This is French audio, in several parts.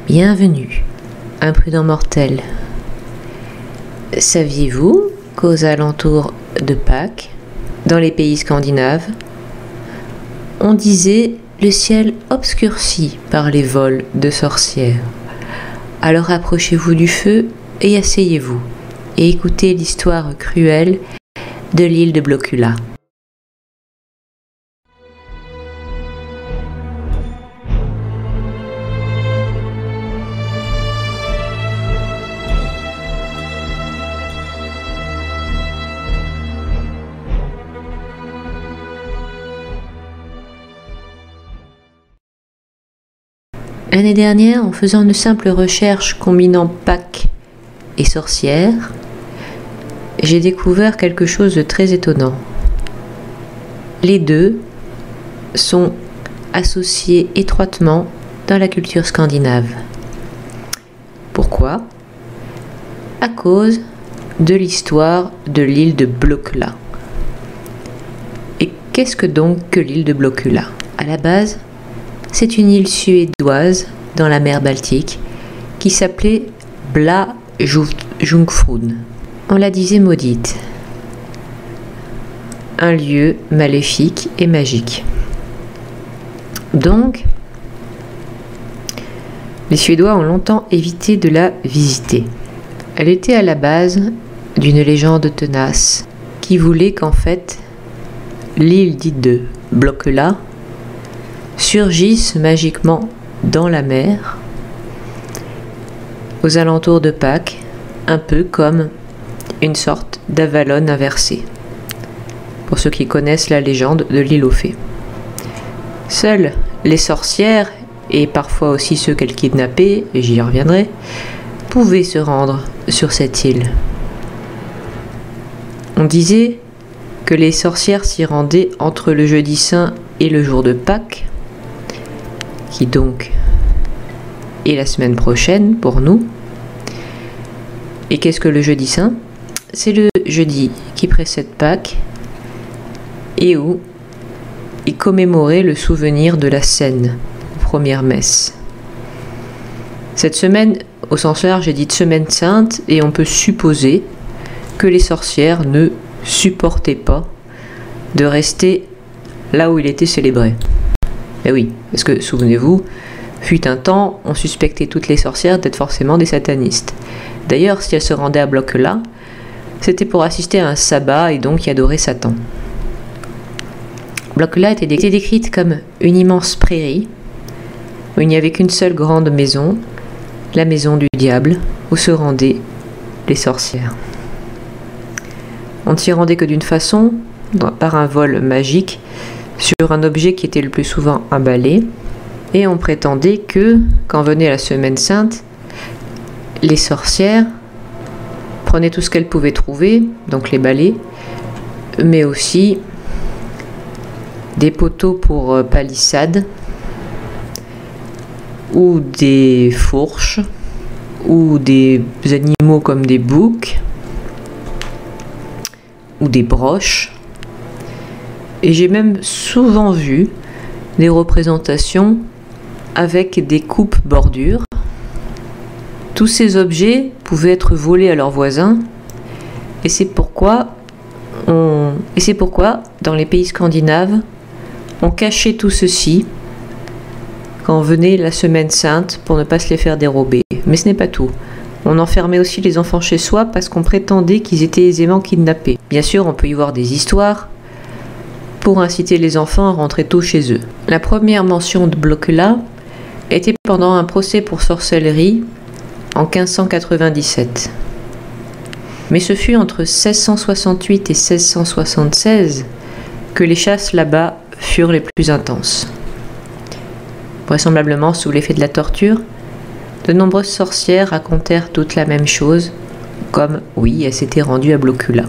Bienvenue, imprudent mortel. Saviez-vous qu'aux alentours de Pâques, dans les pays scandinaves, on disait le ciel obscurci par les vols de sorcières? Alors approchez-vous du feu et asseyez-vous et écoutez l'histoire cruelle de l'île de Blokulla. L'année dernière, en faisant une simple recherche combinant Pâques et sorcières, j'ai découvert quelque chose de très étonnant. Les deux sont associés étroitement dans la culture scandinave. Pourquoi? À cause de l'histoire de l'île de Blokulla. Et qu'est-ce que donc que l'île de Blokulla? À la base, c'est une île suédoise dans la mer Baltique qui s'appelait Blajungfrun. On la disait maudite. Un lieu maléfique et magique. Donc, les Suédois ont longtemps évité de la visiter. Elle était à la base d'une légende tenace qui voulait qu'en fait, l'île dite de Blokulla surgissent magiquement dans la mer, aux alentours de Pâques, un peu comme une sorte d'Avalon inversée, pour ceux qui connaissent la légende de l'île aux fées. Seules les sorcières, et parfois aussi ceux qu'elles kidnappaient, et j'y reviendrai, pouvaient se rendre sur cette île. On disait que les sorcières s'y rendaient entre le jeudi saint et le jour de Pâques, qui donc est la semaine prochaine pour nous. Et qu'est-ce que le jeudi saint? C'est le jeudi qui précède Pâques et où est commémoré le souvenir de la scène, première messe. Cette semaine, au sens large, j'ai dit de semaine sainte, et on peut supposer que les sorcières ne supportaient pas de rester là où il était célébré. Mais oui, parce que, souvenez-vous, fut un temps, on suspectait toutes les sorcières d'être forcément des satanistes. D'ailleurs, si elles se rendaient à Blokulla, c'était pour assister à un sabbat et donc y adorer Satan. Blokulla était décrite comme une immense prairie, où il n'y avait qu'une seule grande maison, la maison du diable, où se rendaient les sorcières. On ne s'y rendait que d'une façon, par un vol magique, sur un objet qui était le plus souvent un balai, et on prétendait que, quand venait la semaine sainte, les sorcières prenaient tout ce qu'elles pouvaient trouver, donc les balais, mais aussi des poteaux pour palissades, ou des fourches, ou des animaux comme des boucs, ou des broches. Et j'ai même souvent vu des représentations avec des coupes bordures. Tous ces objets pouvaient être volés à leurs voisins, et c'est pourquoi, dans les pays scandinaves, on cachait tout ceci quand venait la semaine sainte pour ne pas se les faire dérober. Mais ce n'est pas tout. On enfermait aussi les enfants chez soi parce qu'on prétendait qu'ils étaient aisément kidnappés. Bien sûr, on peut y voir des histoires pour inciter les enfants à rentrer tôt chez eux. La première mention de Blokulla était pendant un procès pour sorcellerie en 1597. Mais ce fut entre 1668 et 1676 que les chasses là-bas furent les plus intenses. Vraisemblablement sous l'effet de la torture, de nombreuses sorcières racontèrent toutes la même chose, comme oui, elles s'étaient rendues à Blokulla.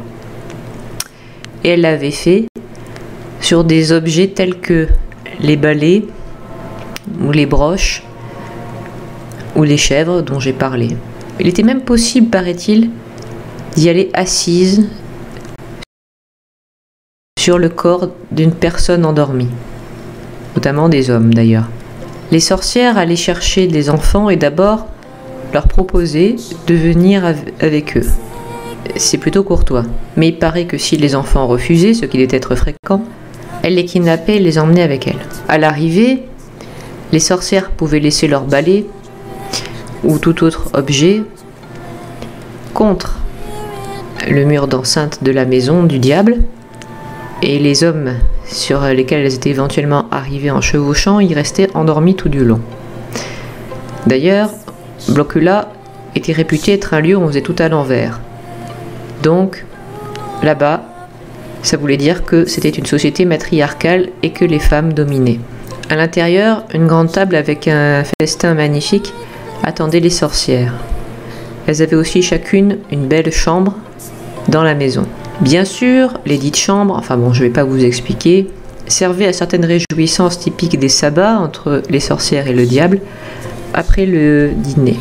Et elles l'avaient fait sur des objets tels que les balais, ou les broches, ou les chèvres dont j'ai parlé. Il était même possible, paraît-il, d'y aller assise sur le corps d'une personne endormie, notamment des hommes d'ailleurs. Les sorcières allaient chercher les enfants et d'abord leur proposer de venir avec eux. C'est plutôt courtois, mais il paraît que si les enfants refusaient, ce qui devait être fréquent, elles les kidnappaient et les emmenaient avec elles. À l'arrivée, les sorcières pouvaient laisser leur balai ou tout autre objet contre le mur d'enceinte de la maison du diable, et les hommes sur lesquels elles étaient éventuellement arrivées en chevauchant y restaient endormis tout du long. D'ailleurs, Blockula était réputé être un lieu où on faisait tout à l'envers. Donc, là-bas, ça voulait dire que c'était une société matriarcale et que les femmes dominaient. À l'intérieur, une grande table avec un festin magnifique attendait les sorcières. Elles avaient aussi chacune une belle chambre dans la maison. Bien sûr, les dites chambres, enfin bon, je ne vais pas vous expliquer, servaient à certaines réjouissances typiques des sabbats entre les sorcières et le diable après le dîner.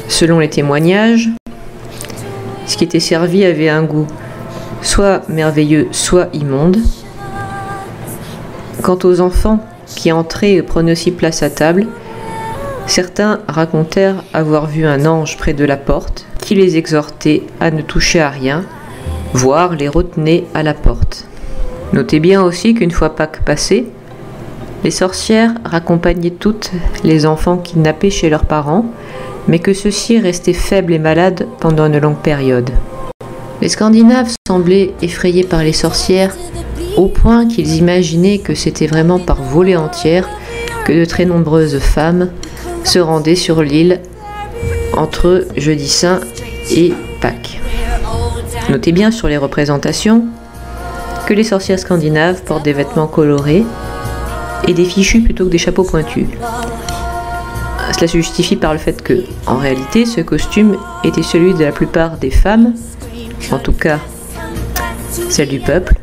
Selon les témoignages, ce qui était servi avait un goût soit merveilleux, soit immonde. Quant aux enfants qui entraient et prenaient aussi place à table, certains racontèrent avoir vu un ange près de la porte qui les exhortait à ne toucher à rien, voire les retenait à la porte. Notez bien aussi qu'une fois Pâques passé, les sorcières raccompagnaient toutes les enfants kidnappés chez leurs parents, mais que ceux-ci restaient faibles et malades pendant une longue période. Les Scandinaves semblaient effrayés par les sorcières au point qu'ils imaginaient que c'était vraiment par volée entière que de très nombreuses femmes se rendaient sur l'île entre Jeudi Saint et Pâques. Notez bien sur les représentations que les sorcières scandinaves portent des vêtements colorés et des fichus plutôt que des chapeaux pointus. Cela se justifie par le fait que, en réalité, ce costume était celui de la plupart des femmes, en tout cas celle du peuple,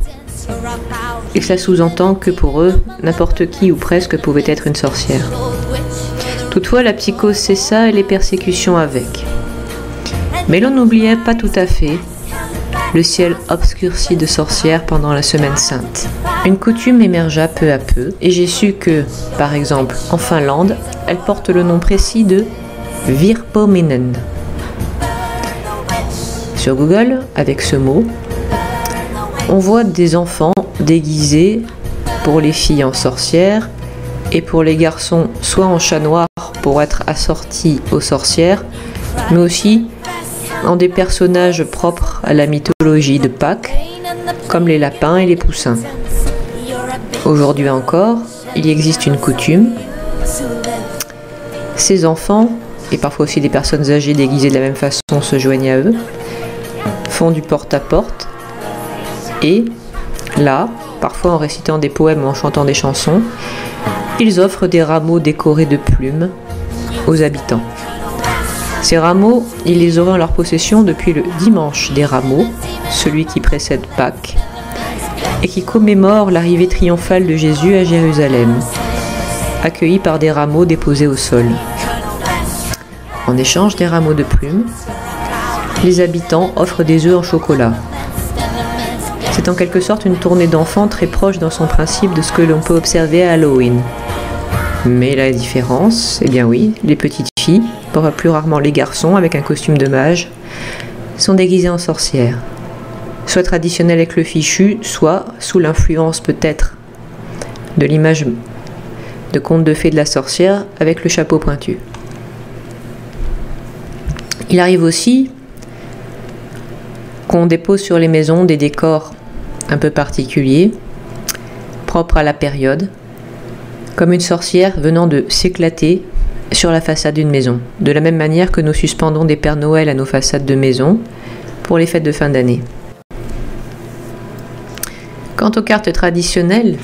et cela sous-entend que pour eux, n'importe qui ou presque pouvait être une sorcière. Toutefois, la psychose cessa et les persécutions avec. Mais l'on n'oubliait pas tout à fait le ciel obscurci de sorcières pendant la Semaine Sainte. Une coutume émergea peu à peu, et j'ai su que, par exemple, en Finlande, elle porte le nom précis de Virpominen. Sur Google, avec ce mot, on voit des enfants déguisés pour les filles en sorcières et pour les garçons soit en chat noir pour être assortis aux sorcières, mais aussi en des personnages propres à la mythologie de Pâques, comme les lapins et les poussins. Aujourd'hui encore, il existe une coutume. Ces enfants, et parfois aussi des personnes âgées déguisées de la même façon, se joignent à eux, font du porte-à-porte, et là, parfois en récitant des poèmes ou en chantant des chansons, ils offrent des rameaux décorés de plumes aux habitants. Ces rameaux, ils les auraient en leur possession depuis le dimanche des rameaux, celui qui précède Pâques, et qui commémore l'arrivée triomphale de Jésus à Jérusalem, accueilli par des rameaux déposés au sol. En échange des rameaux de plumes, les habitants offrent des œufs en chocolat. C'est en quelque sorte une tournée d'enfants très proche dans son principe de ce que l'on peut observer à Halloween. Mais la différence, eh bien oui, les petites filles, plus rarement les garçons avec un costume de mage, sont déguisés en sorcières. Soit traditionnels avec le fichu, soit sous l'influence peut-être de l'image de conte de fées de la sorcière avec le chapeau pointu. Il arrive aussi qu'on dépose sur les maisons des décors un peu particuliers, propres à la période, comme une sorcière venant de s'éclater sur la façade d'une maison, de la même manière que nous suspendons des Pères Noël à nos façades de maison pour les fêtes de fin d'année. Quant aux cartes traditionnelles,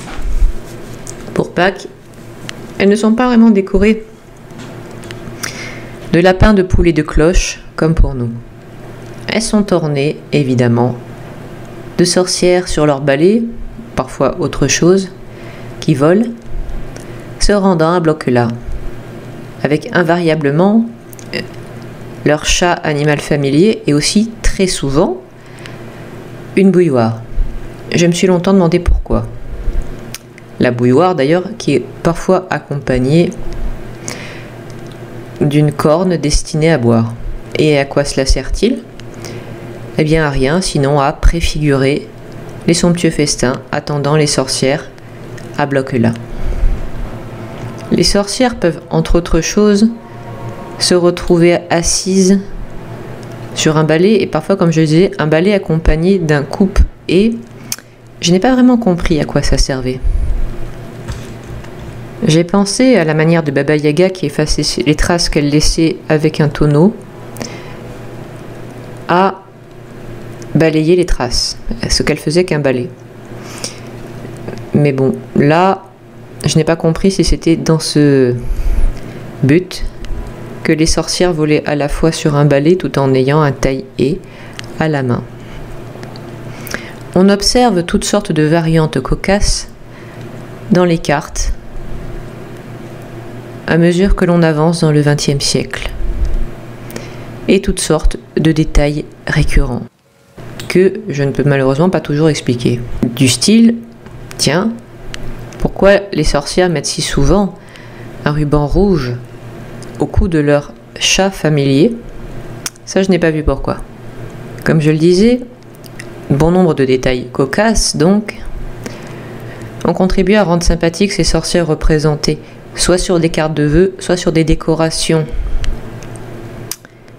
pour Pâques, elles ne sont pas vraiment décorées de lapins, de poules et de cloches, comme pour nous. Elles sont ornées, évidemment, de sorcières sur leur balai, parfois autre chose, qui volent, se rendant à Blockula, avec invariablement leur chat animal familier et aussi, très souvent, une bouilloire. Je me suis longtemps demandé pourquoi. La bouilloire d'ailleurs, qui est parfois accompagnée d'une corne destinée à boire. Et à quoi cela sert-il? Eh bien à rien, sinon à préfigurer les somptueux festins attendant les sorcières à Bloc-là. Les sorcières peuvent, entre autres choses, se retrouver assises sur un balai, et parfois, comme je disais, un balai accompagné d'un coupe. Et je n'ai pas vraiment compris à quoi ça servait. J'ai pensé à la manière de Baba Yaga qui effaçait les traces qu'elle laissait avec un tonneau, à balayer les traces, ce qu'elle faisait qu'un balai. Mais bon, là, je n'ai pas compris si c'était dans ce but que les sorcières volaient à la fois sur un balai tout en ayant un taille-haie à la main. On observe toutes sortes de variantes cocasses dans les cartes à mesure que l'on avance dans le XXe siècle, et toutes sortes de détails récurrents que je ne peux malheureusement pas toujours expliquer. Du style, tiens, pourquoi les sorcières mettent si souvent un ruban rouge au cou de leur chat familier? Ça, je n'ai pas vu pourquoi. Comme je le disais, bon nombre de détails cocasses, donc, ont contribué à rendre sympathiques ces sorcières représentées, soit sur des cartes de vœux, soit sur des décorations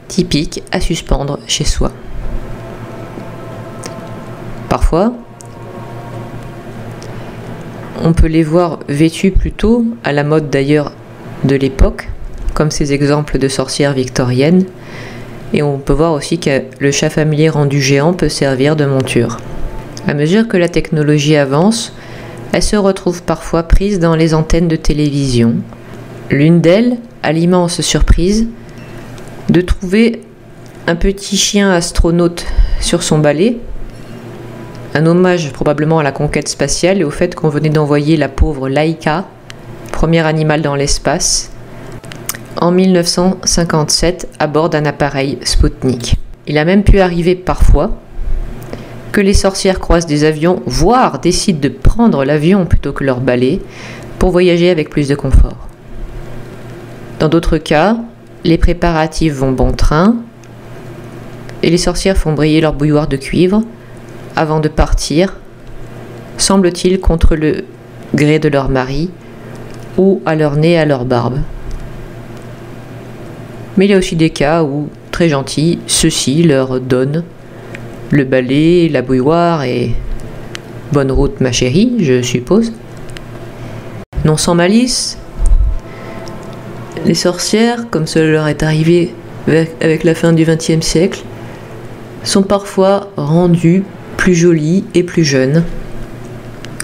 typiques à suspendre chez soi. Parfois, on peut les voir vêtues plutôt, à la mode d'ailleurs de l'époque, comme ces exemples de sorcières victoriennes, et on peut voir aussi que le chat familier rendu géant peut servir de monture. À mesure que la technologie avance, elle se retrouve parfois prise dans les antennes de télévision. L'une d'elles a l'immense surprise de trouver un petit chien astronaute sur son balai, un hommage probablement à la conquête spatiale et au fait qu'on venait d'envoyer la pauvre Laika, premier animal dans l'espace, en 1957 à bord d'un appareil Sputnik. Il a même pu arriver parfois que les sorcières croisent des avions, voire décident de prendre l'avion plutôt que leur balai pour voyager avec plus de confort. Dans d'autres cas, les préparatifs vont bon train et les sorcières font briller leur bouilloire de cuivre avant de partir, semble-t-il contre le gré de leur mari ou à leur nez, à leur barbe. Mais il y a aussi des cas où, très gentils, ceux-ci leur donnent le balai, la bouilloire et bonne route ma chérie, je suppose. Non sans malice, les sorcières, comme cela leur est arrivé avec la fin du XXe siècle, sont parfois rendues plus jolies et plus jeunes,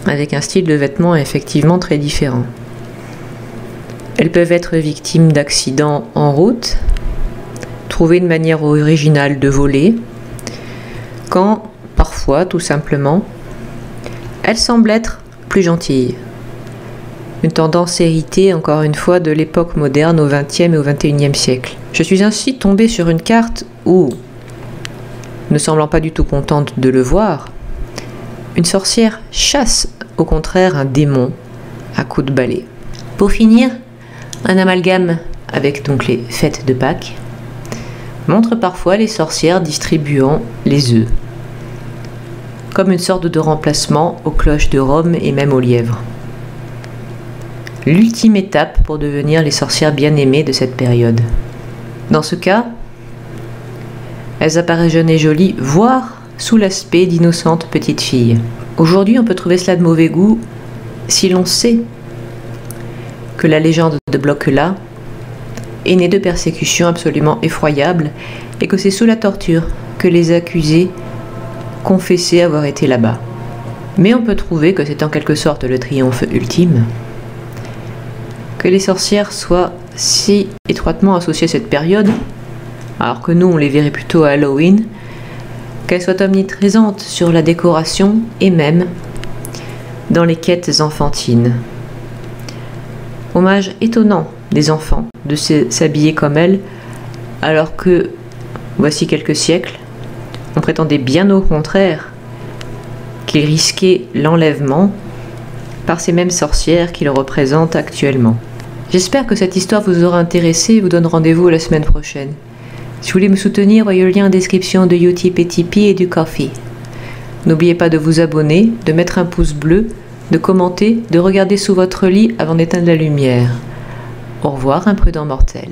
avec un style de vêtements effectivement très différent. Elles peuvent être victimes d'accidents en route, trouver une manière originale de voler, quand, parfois, tout simplement, elles semblent être plus gentilles. Une tendance héritée, encore une fois, de l'époque moderne au XXe et au XXIe siècle. Je suis ainsi tombée sur une carte où, ne semblant pas du tout contente de le voir, une sorcière chasse au contraire un démon à coups de balai. Pour finir, un amalgame avec donc les fêtes de Pâques montre parfois les sorcières distribuant les œufs, comme une sorte de remplacement aux cloches de Rome et même aux lièvres. L'ultime étape pour devenir les sorcières bien-aimées de cette période. Dans ce cas, elles apparaissent jeunes et jolies, voire sous l'aspect d'innocentes petites filles. Aujourd'hui, on peut trouver cela de mauvais goût si l'on sait que la légende de Bloc-là est née de persécutions absolument effroyables et que c'est sous la torture que les accusés confessaient avoir été là-bas. Mais on peut trouver que c'est en quelque sorte le triomphe ultime, que les sorcières soient si étroitement associées à cette période, alors que nous on les verrait plutôt à Halloween, qu'elles soient omniprésentes sur la décoration et même dans les quêtes enfantines. Hommage étonnant des enfants de s'habiller comme elles, alors que, voici quelques siècles, on prétendait bien au contraire qu'ils risquaient l'enlèvement par ces mêmes sorcières qui le représentent actuellement. J'espère que cette histoire vous aura intéressé et vous donne rendez-vous la semaine prochaine. Si vous voulez me soutenir, voyez le lien en description de Utip et Tipeee et du Ko-fi. N'oubliez pas de vous abonner, de mettre un pouce bleu, de commenter, de regarder sous votre lit avant d'éteindre la lumière. Au revoir, imprudent mortel.